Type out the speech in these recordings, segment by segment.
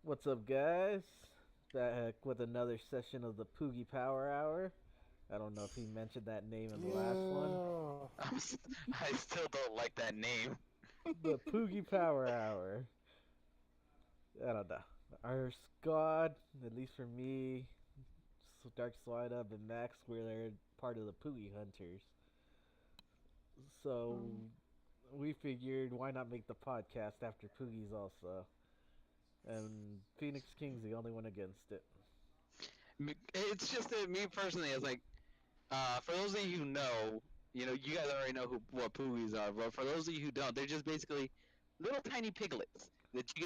What's up, guys? Back with another session of the Poogie Power Hour. I don't know if he mentioned that name in the last one. Yeah. I still don't like that name. The Poogie Power Hour. I don't know. Our squad, at least for me, Dark Slide Up and Max, we're part of the Poogie Hunters. So we figured why not make the podcast after Poogie's also. And Phoenix King's the only one against it. It's just that me personally, it's like, for those of you who know, you guys already know what poogies are, but for those of you who don't, they're just basically little tiny piglets that you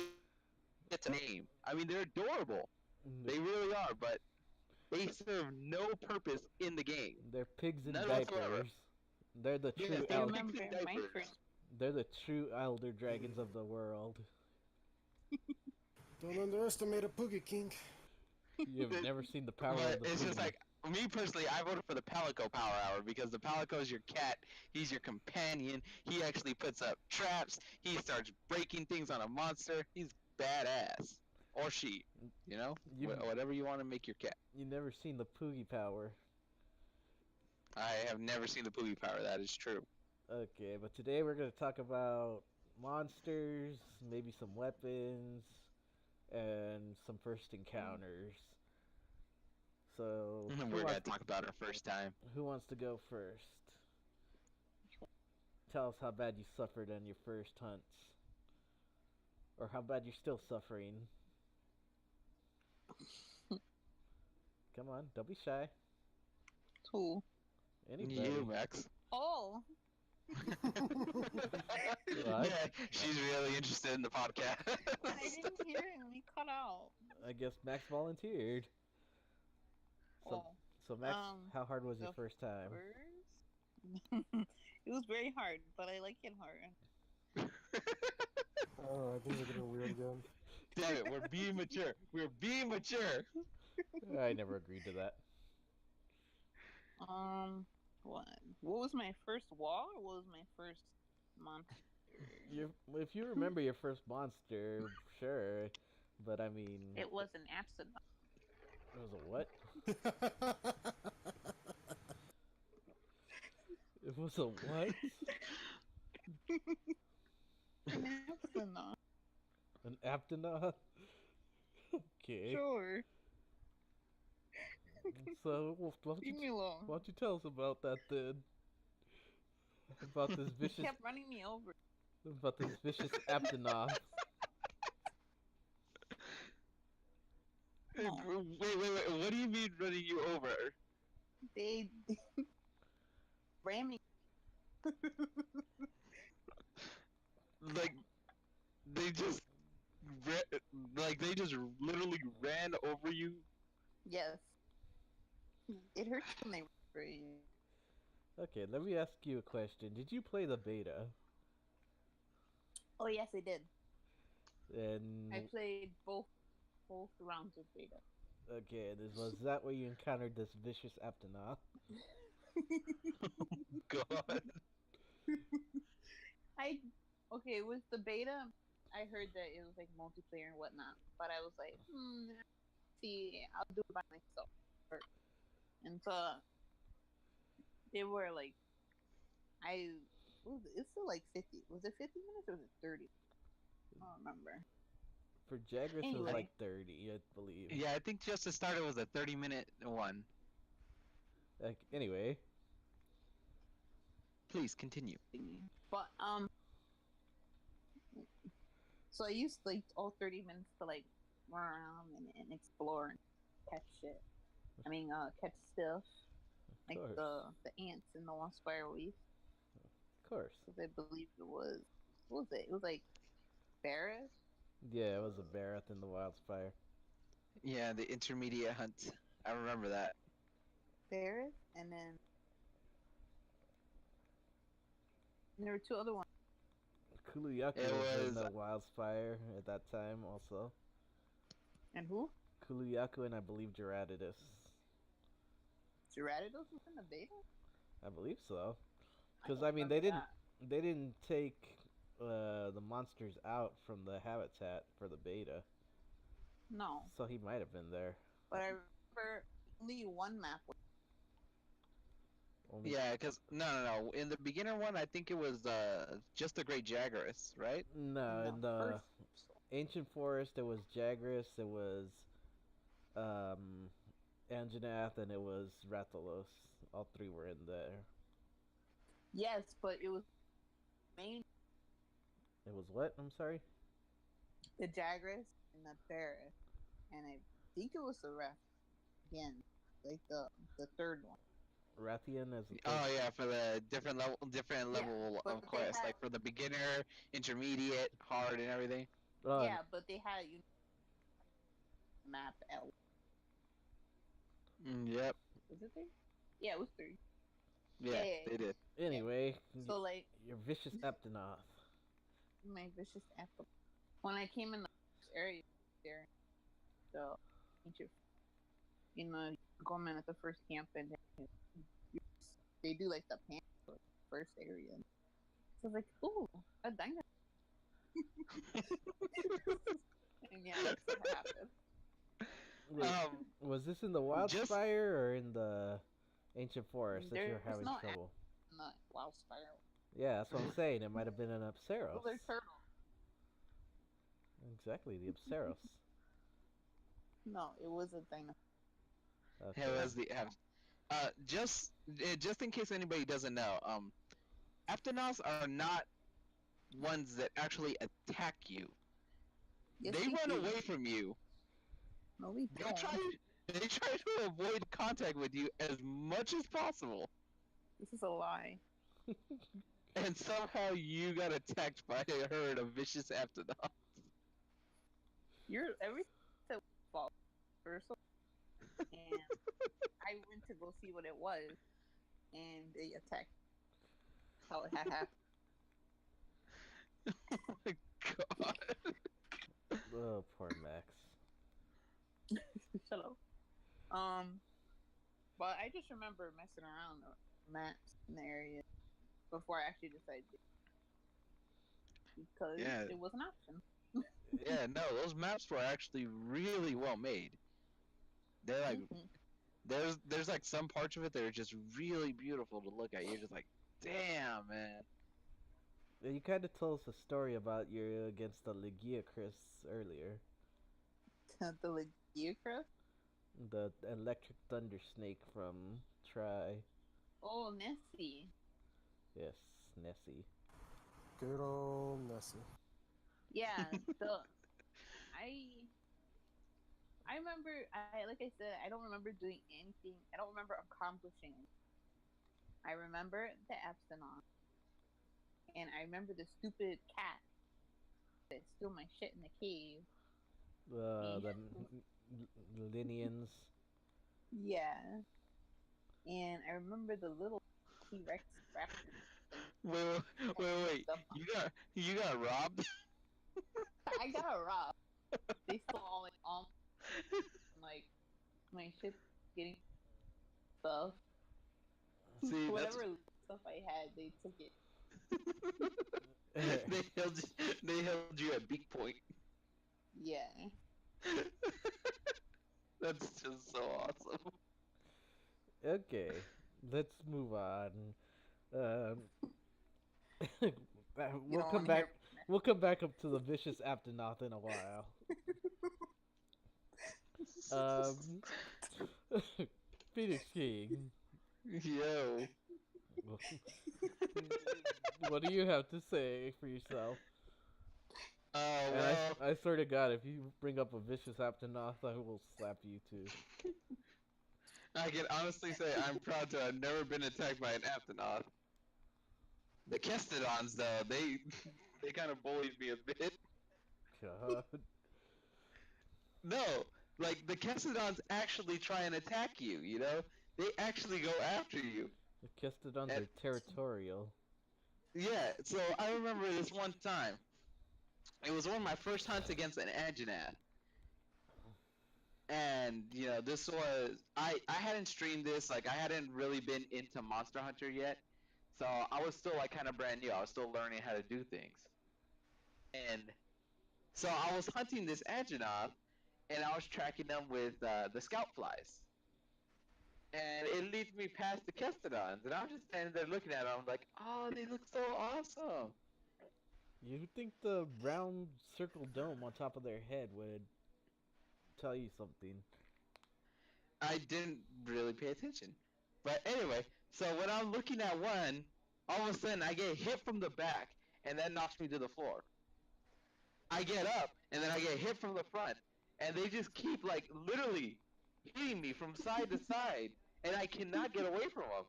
get to name. I mean, they're adorable. They really are, but they serve no purpose in the game. They're pigs in None whatsoever. diapers. They're the Yes, true they're elder. pigs in Remember my diapers. first. They're the true elder dragons of the world. Don't underestimate a Poogie King. You've never seen the power of But the it's just poogie. like, me personally, I voted for the Palico Power Hour because the Palico is your cat. He's your companion. He actually puts up traps. He starts breaking things on a monster. He's badass. Or she. Whatever you want to make your cat. You never seen the poogie power. I have never seen the Poogie Power. That is true. Okay, but today we're gonna talk about monsters, maybe some weapons, and some first encounters. So We're going to talk about our first time. who wants to go first? Tell us how bad you suffered on your first hunts. Or how bad you're still suffering. Come on, don't be shy. Who? Anybody. You, Max. Oh, Yeah, she's really interested in the podcast. I didn't hear it. We cut out. I guess Max volunteered. Oh, So Max, how hard was your the first time? first. It was very hard, but I like it hard. Alright, things are getting weird again. Damn it, we're being mature. We're being mature. I never agreed to that. What? What was my first wall? Or what was my first monster? If you remember your first monster, sure. But I mean, It was an absent. it was a what? It was a what? An absent. An Aptonaut? Okay. Sure. So, why don't, Leave me you, alone. why don't you tell us about that then? About this He vicious, kept running me over. Aptonaut. Wait. What do you mean running you over? They ran me. Like, they just, they just literally ran over you. Yes. It hurts when they run for you. Okay, let me ask you a question. Did you play the beta? Oh yes, I did. And I played both rounds of beta. okay, was that where you encountered this vicious Aptonaut? God. Okay, with the beta, I heard that it was like multiplayer and whatnot, but I was like, see, I'll do it by myself first. And so they were like, it's still like 50. Was it 50 minutes or was it 30? I don't remember. For Jagras, it was Anyway. like 30, I believe. Yeah, I think just to start it was a 30-minute one. Like, anyway, Please continue. But so I used like all 30 minutes to like run around and explore and catch shit. I mean, catch stuff like course. the ants and the one spiral leaf. of course. Because I believe it was, what was it? It was like Barris. Yeah, it was a Barrett in the Wildspire. Yeah, the intermediate hunt. I remember that. Barris, and then there were two other ones. Kuluyaku It was in was- the Wildspire at that time also. And who? Kuluyaku and I believe Gerardus. Gerardus was in the beta. I believe so. Because don't I mean, they remember didn't take the monsters out from the habitat for the beta. No, So he might have been there. but I remember only one map. Only Yeah, because no. In the beginner one, I think it was just the Great Jagras, right? no, No, in the first. ancient forest there was Jagras, there was um Anjanath, and it was Rathalos. All three were in there. Yes, but it was main It was what? I'm sorry. the Jagras and the Barris, and I think it was the ref again, like the third one. Rathian as the third. Oh yeah, for the different Yeah, level but of they quest, had like for the beginner, intermediate, hard, and everything. Oh, yeah, but they had map at Yep. was it three? Yeah, it was three. Yeah, they did. anyway, So like your vicious Aptonoth. my vicious apple. When I came in the area there, the ancient, going in at the first camp and they do like the pan for the first area. So I was like, ooh, a dino. And yeah, that's what happened. Wait, Um, was this in the just Wildspire or in the ancient forest that you were There's having no trouble? in the Wildspire. Yeah, that's what I'm saying. It might have been an Apsaros. Those are turtles. Exactly, the Apsaros. No, it was a dino. it Okay. was the just in case anybody doesn't know, Aptonos are not ones that actually attack you. Yes, They they run do. away from you. No, we They don't. try they try to avoid contact with you as much as possible. This is a lie. And somehow you got attacked by a herd of vicious Aptonos. You're everything that fault first, and I went to go see what it was, and they attacked. How it had happened. Oh my god. Oh, poor Max. Shut up. But I just remember messing around the maps in the area before I actually decided because Yeah, it was an option. yeah, no, those maps were actually really well made. They're like Mm-hmm. there's like some parts of it that are just really beautiful to look at. You're just like, damn, man. You kind of told us a story about your against the Legiacris earlier. The Legiacra. The electric thunder snake from Try. Oh, Nessie. Yes, Nessie. Good old Nessie. Yeah, the I I remember I like I said I don't remember doing anything. I don't remember accomplishing it. I remember the Epsilon, and I remember the stupid cat that stole my shit in the cave. And, The Linians. yeah, and I remember the little T Rex raptor thing. Wait. Stuff You got robbed? I got a rob. They stole all like my shit, getting stuff, See, that's whatever stuff I had. They took it. they held you at beak point. Yeah. That's just so awesome. Okay, let's move on. Um, You we'll don't come want to back. hear. We'll come back up to the vicious Aptonoth in a while. Phoenix King. Yo. What do you have to say for yourself? And Well, I swear to God, if you bring up a vicious Aptonoth, I will slap you too. I can honestly say I'm proud to have never been attacked by an Aptonoth. The Kestodons, though, they kind of bullied me a bit. God. No, like the Kestodons actually try and attack you. You know, they actually go after you. The Kestodons And are territorial. yeah, so I remember this one time. It was one of my first hunts against an Anjanath. And this was I hadn't streamed this, like I hadn't really been into Monster Hunter yet, so I was still like kind of brand new. I was still learning how to do things, and so I was hunting this Anjanath, and I was tracking them with the scout flies. And it leads me past the Kestodons, and I'm just standing there looking at them. I'm like, oh, they look so awesome. You'd think the round circle dome on top of their head would tell you something. I didn't really pay attention. But anyway, so when I'm looking at one, all of a sudden I get hit from the back, and that knocks me to the floor. I get up, and then I get hit from the front, and they just keep, like, literally hitting me from side to side, and I cannot get away from them.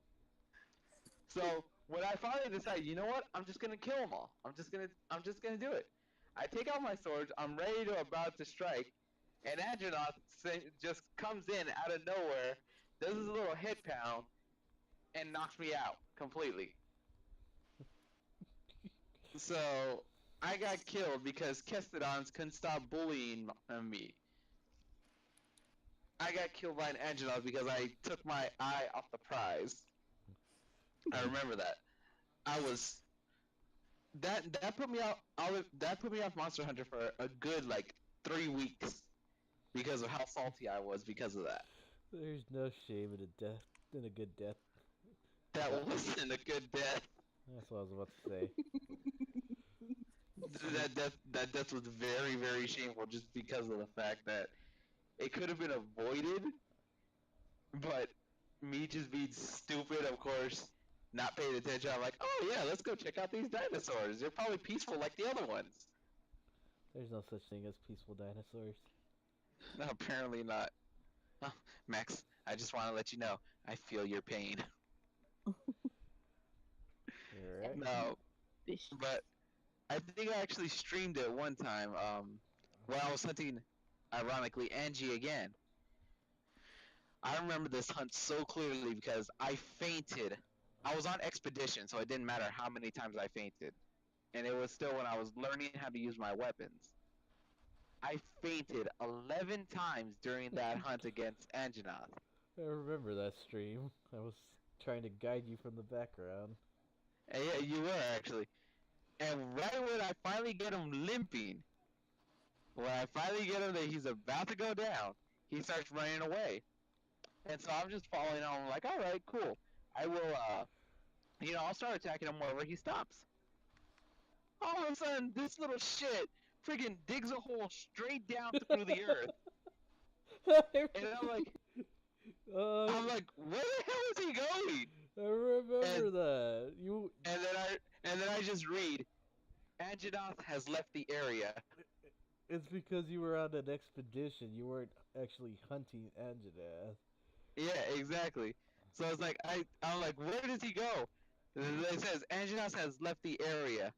So when I finally decide, you know what, I'm just gonna kill them all. I'm just gonna do it. I take out my swords. I'm ready to about to strike, and Andronoth just comes in out of nowhere, does his little head pound, and knocks me out completely. So I got killed because Kestodons couldn't stop bullying me. I got killed by an Andronoth because I took my eye off the prize. I remember that. I was that put me that put me off Monster Hunter for a good like 3 weeks because of how salty I was because of that. There's no shame in a death, in a good death. That wasn't a good death. That's what I was about to say. That death was very very shameful just because of the fact that it could have been avoided, but me just being stupid, of course, not paying attention. I'm like, oh yeah, let's go check out these dinosaurs. They're probably peaceful like the other ones. There's no such thing as peaceful dinosaurs. No, apparently not. Oh, Max, I just want to let you know, I feel your pain. Alright. No, but I think I actually streamed it one time, where I was hunting, ironically, Angie again. I remember this hunt so clearly because I fainted. I was on expedition, so it didn't matter how many times I fainted. And it was still when I was learning how to use my weapons. I fainted 11 times during that hunt against Anjanath. I remember that stream. I was trying to guide you from the background. And yeah, you were actually. And right when I finally get him limping, when I finally get him that he's about to go down, he starts running away. And so I'm just following on, like, alright, cool. I will, I'll start attacking him wherever he stops. All of a sudden, this little shit friggin' digs a hole straight down through the earth. And I'm like, where the hell is he going? I remember that. And then I just read, Anjanath has left the area. It's because you were on an expedition. You weren't actually hunting Anjanath. Yeah, exactly. So I was like, I'm like, where does he go? And it says Anjanath has left the area.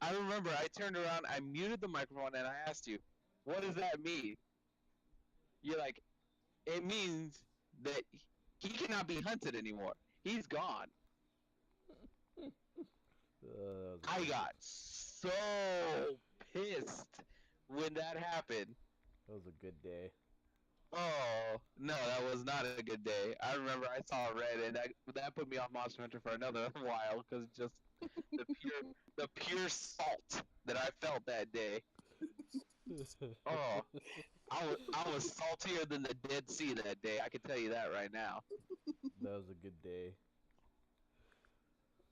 I remember I turned around, I muted the microphone, and I asked you, what does that mean? You're like, it means that he cannot be hunted anymore. He's gone. I got so pissed when that happened. That was a good day. Oh, no, that was not a good day. I remember I saw red, and that put me off Monster Hunter for another while, because just the pure salt that I felt that day. Oh, I was saltier than the Dead Sea that day. I can tell you that right now. That was a good day.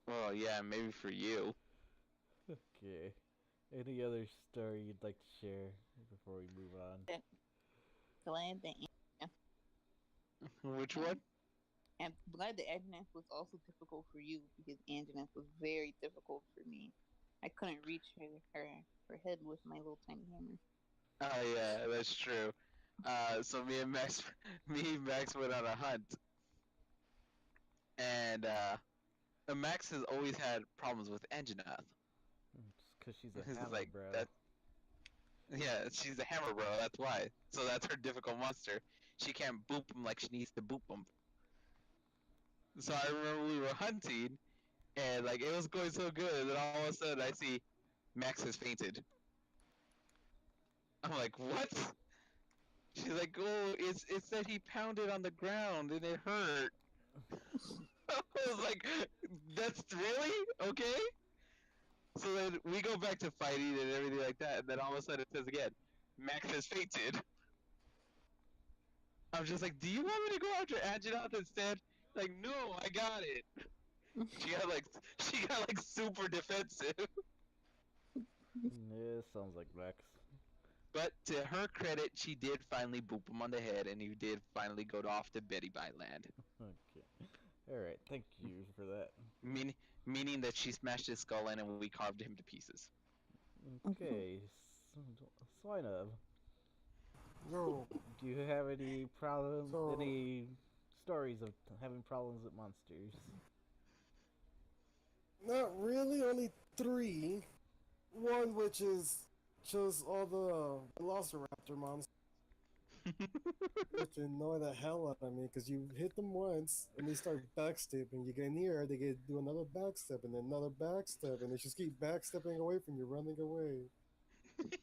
Oh yeah, maybe for you. Okay. Any other story you'd like to share before we move on? Glad that Which one? I'm glad that Anjanath was also difficult for you because Anjanath was very difficult for me. I couldn't reach her head with my little tiny hammer. Oh yeah, that's true. So me and Max went on a hunt, and Max has always had problems with Anjanath. It's because she's a He's hammer, like, bro. Yeah, she's a hammer bro, that's why. So that's her difficult monster. She can't boop him like she needs to boop him. So I remember we were hunting, and like it was going so good, and then all of a sudden I see Max has fainted. I'm like, what? She's like, oh, it said he pounded on the ground and it hurt. I was like, that's really? Okay? So then we go back to fighting and everything like that, and then all of a sudden it says again, Max has fainted. I'm just like, do you want me to go after Anjanath instead? Like, no, I got it. She got like, she got like super defensive. Yeah, sounds like Max. But to her credit, she did finally boop him on the head, and he did finally go off to Betty by land. Okay. Alright, thank you for that. Mean, meaning that she smashed his skull in and we carved him to pieces. Okay, Swinub, Yo, do you have any problems, so any stories of having problems with monsters? not really, only three. One which is just all the Velociraptor monsters, which annoy the hell out of me because you hit them once and they start backstepping. You get near, they get do another backstep and then another backstep, and they just keep backstepping away from you, running away.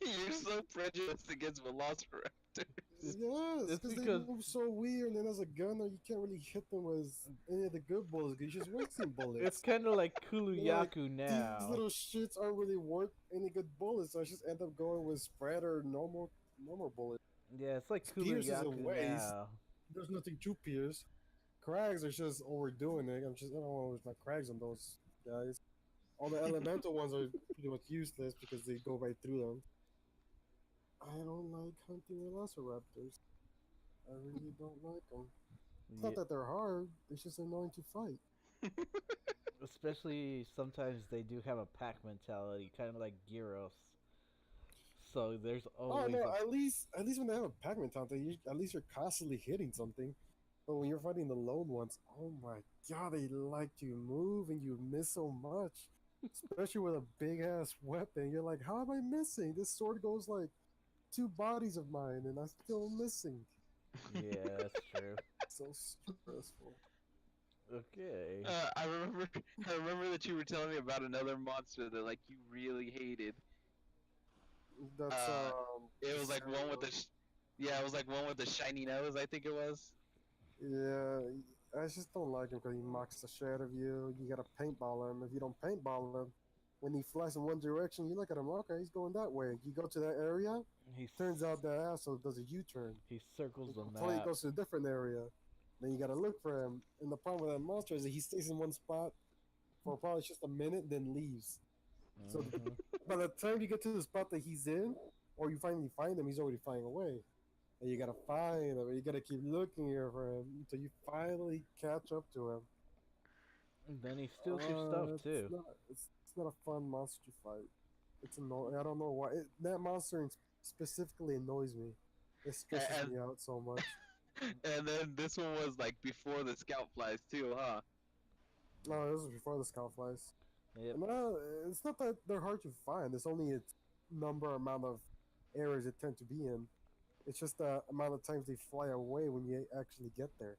You're so prejudiced against Velociraptor. Yes, it's because they because move so weird, and then as a gunner, you can't really hit them with any of the good bullets because you're just wasting bullets. it's kind of like They're like, Kuluyaku these now. little shits aren't really worth any good bullets, so I just end up going with spread or normal bullets. Yeah, it's like Pierce is a Kuluyaku waste. now. There's nothing to pierce. Crags are just overdoing it. I don't want to waste my crags on those guys. All the elemental ones are pretty much useless because they go right through them. I don't like hunting velociraptors. I really don't like them. It's Yeah, not that they're hard, it's just annoying to fight. especially sometimes they do have a pack mentality, kind of like Gyros. So there's Oh always no, a at least when they have a pack mentality, at least you're constantly hitting something. But when you're fighting the lone ones, oh my god, they like to move and you miss so much. Especially with a big ass weapon. You're like, how am I missing? This sword goes like 2 bodies of mine and I'm still missing. yeah, that's true. So stressful. Okay. I remember, I remember that you were telling me about another monster that like you really hated. That's It was like one with the, yeah, it was like one with the shiny nose. I think it was. yeah, I just don't like him because he mocks the shit out of you. You gotta paintball him. If you don't paintball him, when he flies in one direction, you look at him, okay, he's going that way. You go to that area, He turns out that asshole does a U-turn. he circles the Until he map. goes to a different area. Then you gotta look for him. And the problem with that monster is that he stays in one spot for probably just a minute, then leaves. So Mhm. by the time you get to the spot that he's in, or you finally find him, he's already flying away. And you gotta find him, and you gotta keep looking here for him until you finally catch up to him. And then he steals your stuff too. It's not a fun monster to fight. It's annoying. I don't know why. That monster specifically annoys me. It stresses And me out so much. and then this one was like before the scout flies too, huh? No, this was before the scout flies. Yep. No, it's not that they're hard to find. It's only its amount of areas it tend to be in. It's just the amount of times they fly away when you actually get there.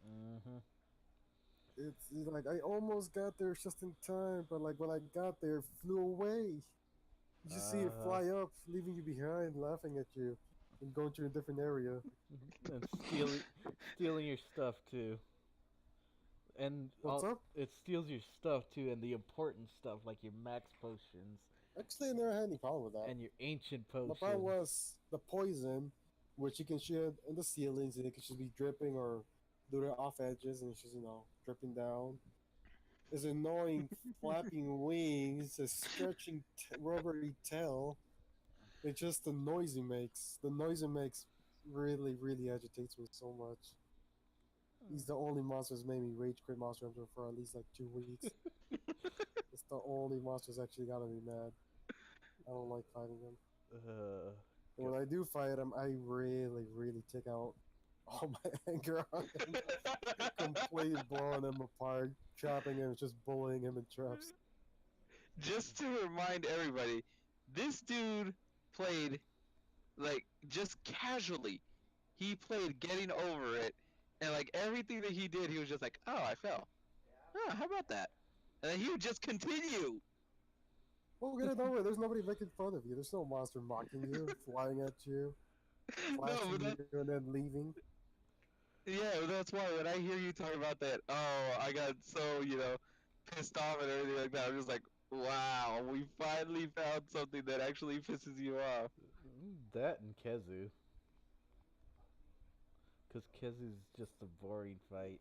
Mhm. It's like I almost got there just in time, but like when I got there, it flew away. You just see it fly up, leaving you behind, laughing at you, and going to a different area. And stealing your stuff too. And What's up? it steals your stuff too, and the important stuff like your max potions Actually, I never had any problem with that. and your ancient The potions. problem was the poison, which you can shoot in the ceilings, and it could just be dripping or do the off edges, and it's just dripping down. There's annoying flapping wings, a stretching rubbery tail. It's just the noise it makes. The noise it makes really, really agitates me so much. He's the only monster that's made me rage quit Monster Hunter for at least like 2 weeks. It's the only monster that's actually gotta be mad. I don't like fighting him. And when I do fight him, I really, really take out all my anger on him. Completely blowing him apart, chopping him, just bullying him in traps. Just to remind everybody, this dude played like just casually. He played getting over it, and like everything that he did, he was just like, "Oh, I fell. Oh, how about that?" And then he would just continue. Well, get it over. There's nobody making fun of you. There's no monster mocking you, flying at you, No, flashing but that, you, and then leaving. yeah, that's why when I hear you talk about that, oh, I got so pissed off and everything like that. I'm just like, wow, we finally found something that actually pisses you off. That and Kezu. Because Kizu's just a boring fight.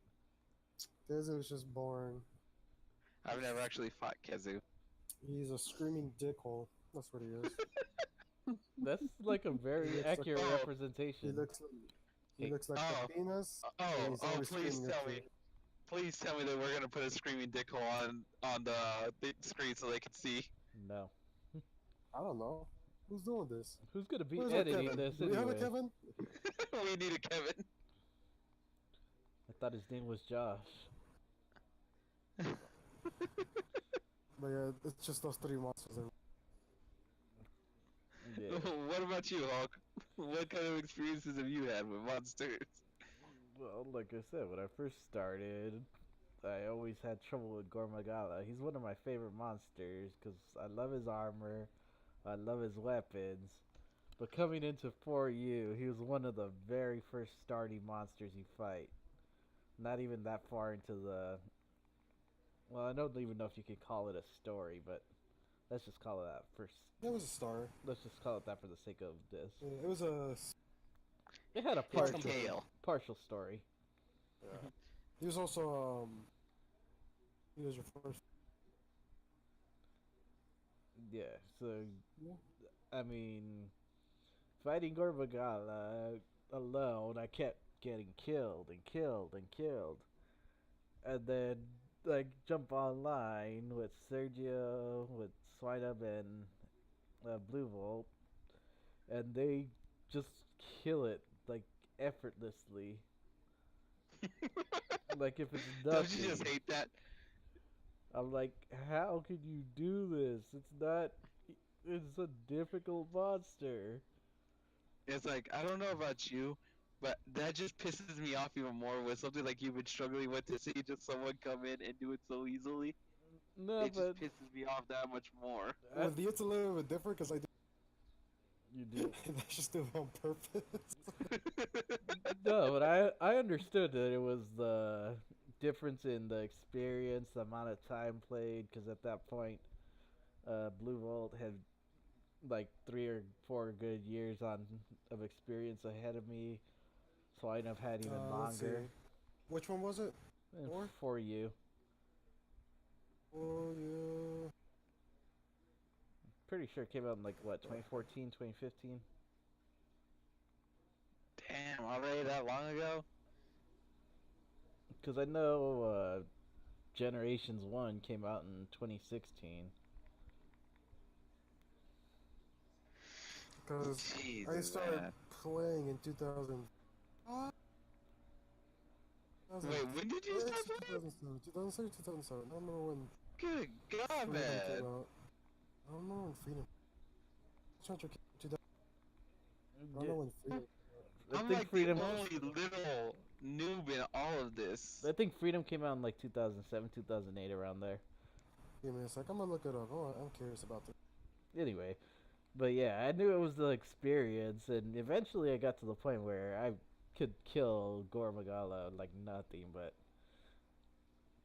This is just boring. I've never actually fought Kezu. He's a screaming dickhole. That's what he is. That's like a very looks like- accurate Oh, representation. He looks like Oh. the penis. and Oh, he's oh, always please screaming tell at me. you. Please tell me that we're gonna put a screaming dickhole on the big screen so they can see. No. I don't know. Who's doing this? Who's gonna be Where's our editing Kevin? this Do we have a anyway? Kevin? We need a Kevin. I thought his name was Josh. But yeah, it's just those three monsters. Yeah. What about you, Hulk? What kind of experiences have you had with monsters? Well, like I said, when I first started, I always had trouble with Gormagala. He's one of my favorite monsters because I love his armor, I love his weapons. But coming into 4U, he was one of the very first starting monsters you fight. Not even that far into the. Well, I don't even know if you could call it a story, but let's just call it that first. It was a star. Let's just call it that for the sake of this. Yeah, it was a. It had a It's partial, Kale. partial story. Yeah. He was also He was your first. Yeah, so Yeah. I mean, fighting Gormagala alone, I kept getting killed and killed and killed, and then like jump online with Sergio, with Swineup and Blue Volt, and they just kill it like effortlessly. Like if it's Don't you just nothing. hate that? I'm like, how could you do this? It's not. It's a difficult monster. It's like, I don't know about you, but that just pisses me off even more with something like you've been struggling with to see just someone come in and do it so easily. No, It but just pisses me off that much more. With you, it's a little bit different because I do. you do. That's just do it on purpose. No, but I understood that it was the difference in the experience, the amount of time played, because at that point, Blue Volt had like 3 or 4 good years on of experience ahead of me, so I'd have had even Let's see. longer. Which one was it? And Four? for you, Oh yeah. pretty sure it came out in like what 2014, 2015. Damn, already that long ago? Because I know Generations 1 came out in 2016. Because I Jesus, started man. playing in 2000. Wait, when did you start playing? 2006, 2007. I don't remember when Good God, Freedom man. came out. I don't know when Freedom. Soundtrack came out 2000. I don't know when Freedom. I I'm think like Freedom. the only little noob in all of this. I think Freedom came out in like 2007, 2008, around there. Give me a sec. I'm gonna look it up. Oh, I'm curious about this. Anyway, but yeah, I knew it was the experience, and eventually I got to the point where I could kill Gormagala like nothing, but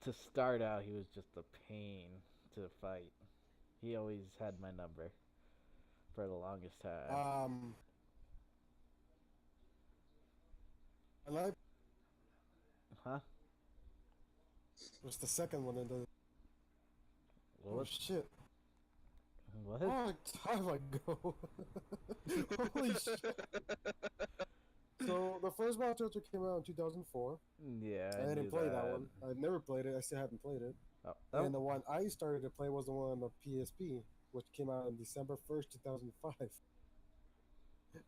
to start out, he was just a pain to fight. He always had my number for the longest time. I like. Huh? What's the second one in the? Oh What? shit! What? Long time ago. Holy shit! So the first Monster Hunter came out in 2004. Yeah, I knew didn't play that one. I've never played it. I still haven't played it. Oh, And the one I started to play was the one on the PSP, which came out on December 1st, 2005.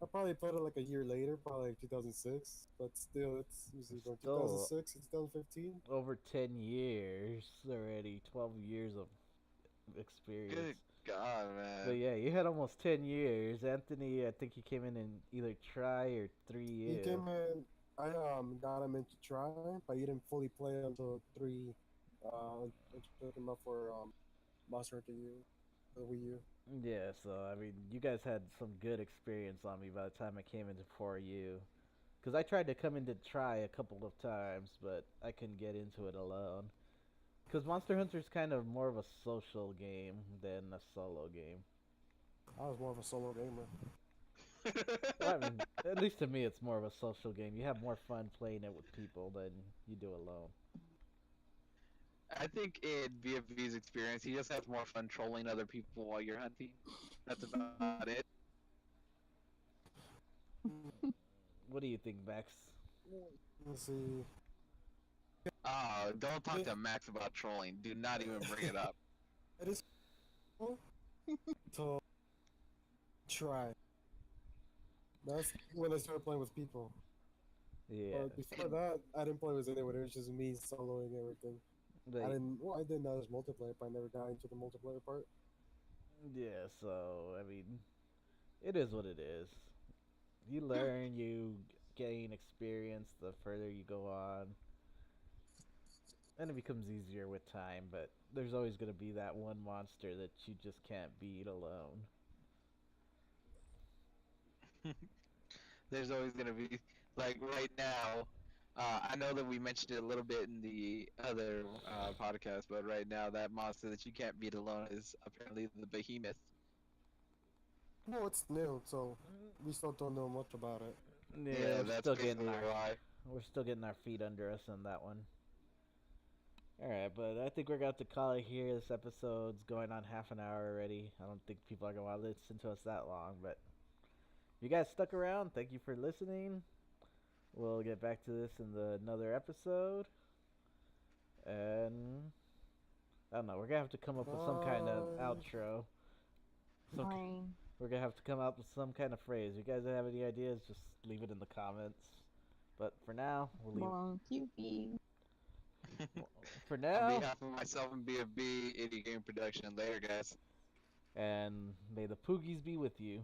I probably played it like a year later, probably like 2006, but still, it's from Still- 2006 to 2015. over 10 years already, 12 years of experience. Good God, man. But yeah, you had almost 10 years. Anthony, I think he came in either try or 3 He years. came in. I got him into try, but he didn't fully play until 3. I took him up for Monster Hunter U, the Wii U. Yeah, so I mean, you guys had some good experience on me by the time I came into 4U. Because I tried to come into try a couple of times, but I couldn't get into it alone. Because Monster Hunter's kind of more of a social game than a solo game. I was more of a solo gamer. Well, I mean, At least to me, it's more of a social game. You have more fun playing it with people than you do alone. I think in BFV's experience, he just has more fun trolling other people while you're hunting. That's about it. What do you think, Max? Let's see. Oh, don't talk to Max about trolling. Do not even bring it up. It is cool to try. That's when I started playing with people. Yeah, But before that, I didn't play with anyone. It was just me soloing everything. like, I didn't know it was multiplayer, but I never got into the multiplayer part. yeah. So I mean, it is what it is. You learn, you gain experience the further you go on, and it becomes easier with time. But there's always gonna be that one monster that you just can't beat alone. There's always gonna be like right now. I know that we mentioned it a little bit in the other podcast, but right now that monster that you can't beat alone is apparently the behemoth. No, it's new, so we still don't know much about it. Yeah, Yeah, that's basically why. we're still getting our feet under us on that one. All right, but I think we're going to have to call it here. This episode's going on half an hour already. I don't think people are going to want to listen to us that long, but if you guys stuck around, thank you for listening. We'll get back to this in another episode. And I don't know, we're going to have to come up with some kind of Bye. outro. Some, Fine. we're going to have to come up with some kind of phrase. If you guys have any ideas, just leave it in the comments. But for now, we'll leave Won't you be? for On now. behalf of myself and BFB, Idiot Game Production. Later, guys. And may the Poogies be with you.